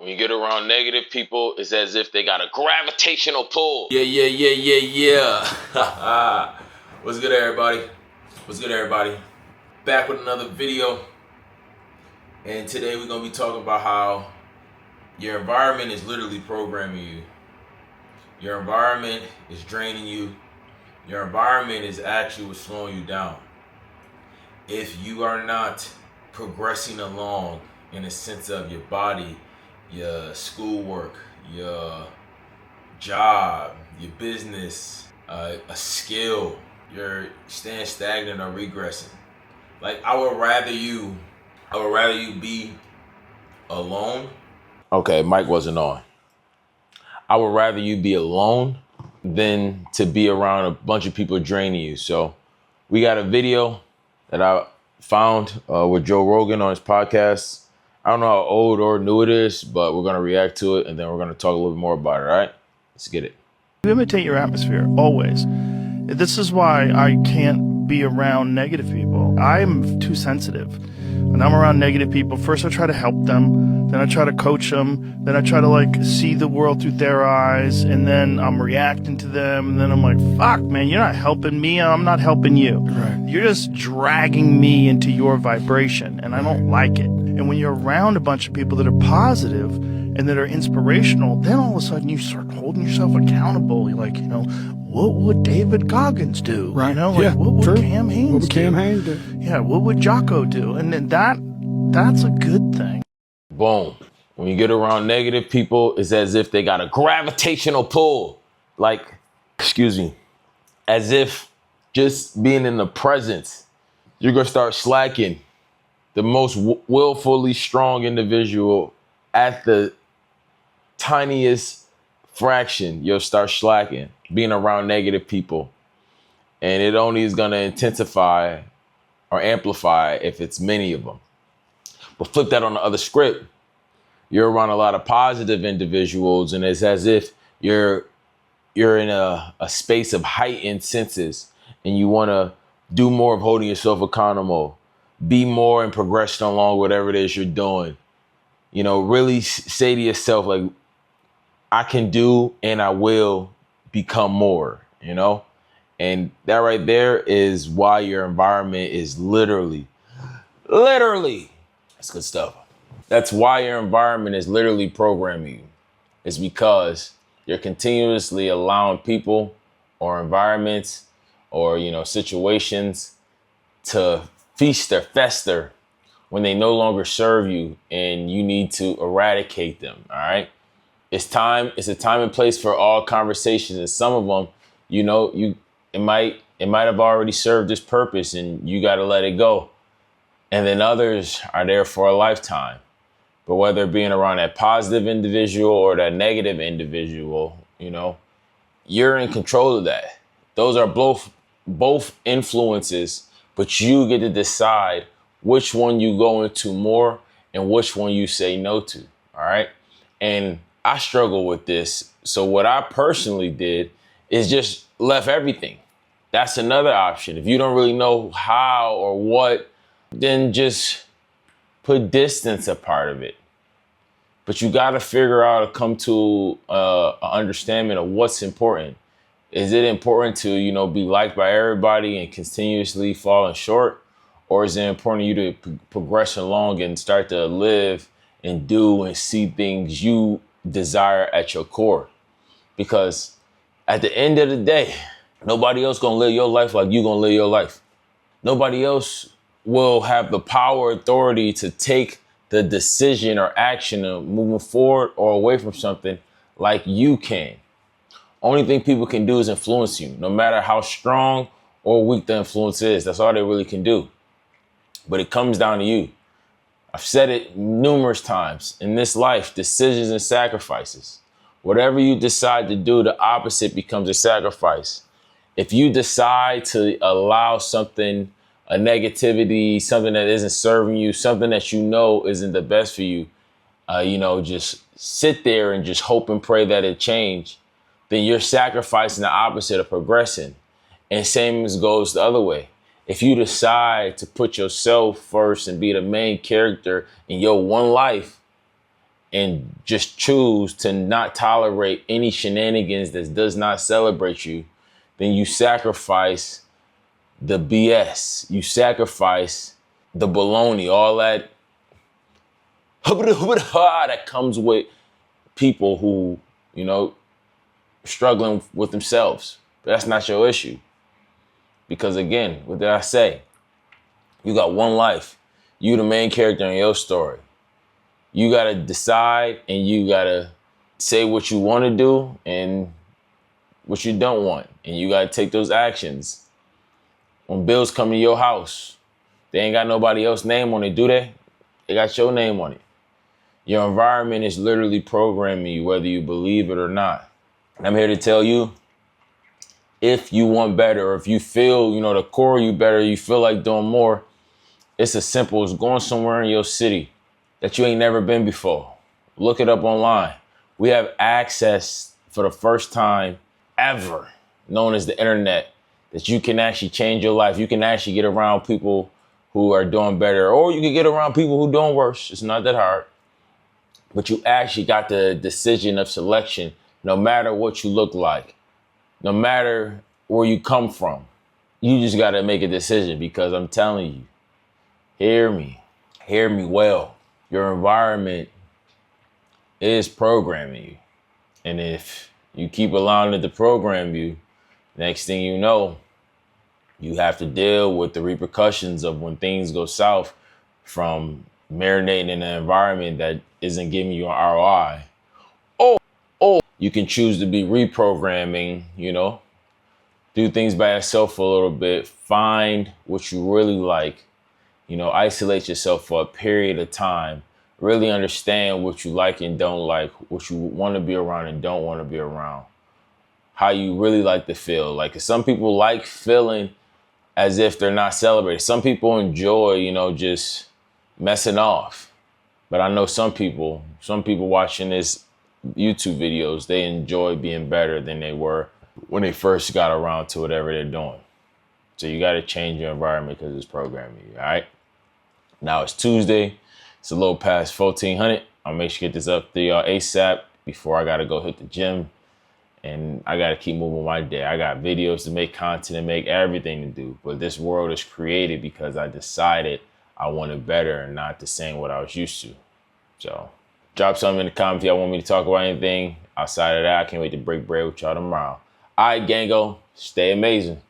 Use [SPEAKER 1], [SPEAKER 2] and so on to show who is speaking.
[SPEAKER 1] When you get around negative people, it's as if they got a gravitational pull.
[SPEAKER 2] Yeah. What's good, everybody? Back with another video. And today we're going to be talking about how your environment is literally programming you. Your environment is draining you. Your environment is actually what's slowing you down. If you are not progressing along in a sense of your body, your schoolwork, your job, your business, a skill, you're staying stagnant or regressing. Like I would rather you be alone. Okay, mic wasn't on. I would rather you be alone than to be around a bunch of people draining you. So we got a video that I found with Joe Rogan on his podcast. I don't know how old or new it is, but we're going to react to it, and then we're going to talk a little bit more about it, all right? Let's get it.
[SPEAKER 3] You imitate your atmosphere, always. This is why I can't be around negative people. I'm too sensitive. When I'm around negative people, first I try to help them, then I try to coach them, then I try to see the world through their eyes, and then I'm reacting to them, and then I'm like, fuck, man, you're not helping me, I'm not helping you.
[SPEAKER 4] Right.
[SPEAKER 3] You're just dragging me into your vibration, and I don't like it. And when you're around a bunch of people that are positive and that are inspirational, then all of a sudden you start holding yourself accountable. You're like, what would David Goggins do?
[SPEAKER 4] Right.
[SPEAKER 3] What would
[SPEAKER 4] true.
[SPEAKER 3] Cam Hanes do?
[SPEAKER 4] What would Cam Hanes do?
[SPEAKER 3] Yeah, what would Jocko do? And then that's a good thing.
[SPEAKER 1] Boom. When you get around negative people, it's as if they got a gravitational pull. As if just being in the presence, you're going to start slacking. The most willfully strong individual at the tiniest fraction, you'll start slacking, being around negative people. And it only is going to intensify or amplify if it's many of them. But flip that on the other script. You're around a lot of positive individuals, and it's as if you're in a space of heightened senses, and you want to do more of holding yourself accountable, be more in progression along whatever it is you're doing. Really say to yourself, like, I can do and I will become more, And that right there is why your environment is literally, that's good stuff. That's why your environment is literally programming you. It's because you're continuously allowing people or environments or, situations to feast or fester when they no longer serve you and you need to eradicate them, all right? It's a time and place for all conversations. And some of them, it might have already served its purpose and you got to let it go. And then others are there for a lifetime. But whether being around that positive individual or that negative individual, you're in control of that. Those are both influences, but you get to decide which one you go into more and which one you say no to, all right? And I struggle with this. So what I personally did is just left everything. That's another option. If you don't really know how or what, then just put distance a part of it. But you got to figure out to come to an understanding of what's important. Is it important to, be liked by everybody and continuously falling short? Or is it important to you to progress along and start to live and do and see things you desire at your core? Because at the end of the day, nobody else going to live your life like you going to live your life. Nobody else will have the power, authority to take the decision or action of moving forward or away from something like you can. Only thing people can do is influence you, no matter how strong or weak the influence is. That's all they really can do. But it comes down to you. I've said it numerous times in this life, decisions and sacrifices. Whatever you decide to do, the opposite becomes a sacrifice. If you decide to allow something, a negativity, something that isn't serving you, something that isn't the best for you, just sit there and just hope and pray that it change, then you're sacrificing the opposite of progressing. And same as goes the other way. If you decide to put yourself first and be the main character in your one life, and just choose to not tolerate any shenanigans that does not celebrate you, then you sacrifice the BS. You sacrifice the baloney, all that that comes with people who, struggling with themselves. But that's not your issue. Because again, what did I say? You got one life. You the main character in your story. You gotta decide and you gotta say what you wanna do and what you don't want. And you gotta take those actions. When bills come to your house, they ain't got nobody else's name on it, do they? They got your name on it. Your environment is literally programming you, whether you believe it or not. And I'm here to tell you, if you want better, or if you feel, the core of you better, you feel like doing more, it's as simple as going somewhere in your city that you ain't never been before. Look it up online. We have access for the first time ever, known as the internet, that you can actually change your life. You can actually get around people who are doing better, or you can get around people who are doing worse. It's not that hard. But you actually got the decision of selection, no matter what you look like, no matter where you come from. You just got to make a decision, because I'm telling you, hear me well. Your environment is programming you. And if you keep allowing it to program you, next thing you know, you have to deal with the repercussions of when things go south from marinating in an environment that isn't giving you an ROI. Or you can choose to be reprogramming, do things by yourself for a little bit, find what you really like, isolate yourself for a period of time, really understand what you like and don't like, what you want to be around and don't want to be around, how you really like to feel. Like, 'cause some people like feeling as if they're not celebrated. Some people enjoy, just messing off. But I know some people watching this YouTube videos, they enjoy being better than they were when they first got around to whatever they're doing. So you got to change your environment, because it's programming you, all right? Now it's Tuesday. It's a little past 1400. I'll make sure to get this up to y'all ASAP before I got to go hit the gym. And I got to keep moving my day. I got videos to make, content to make, everything to do. But this world is created because I decided I wanted better and not the same what I was used to. So drop something in the comments if y'all want me to talk about anything. Outside of that, I can't wait to break bread with y'all tomorrow. All right, Gango, stay amazing.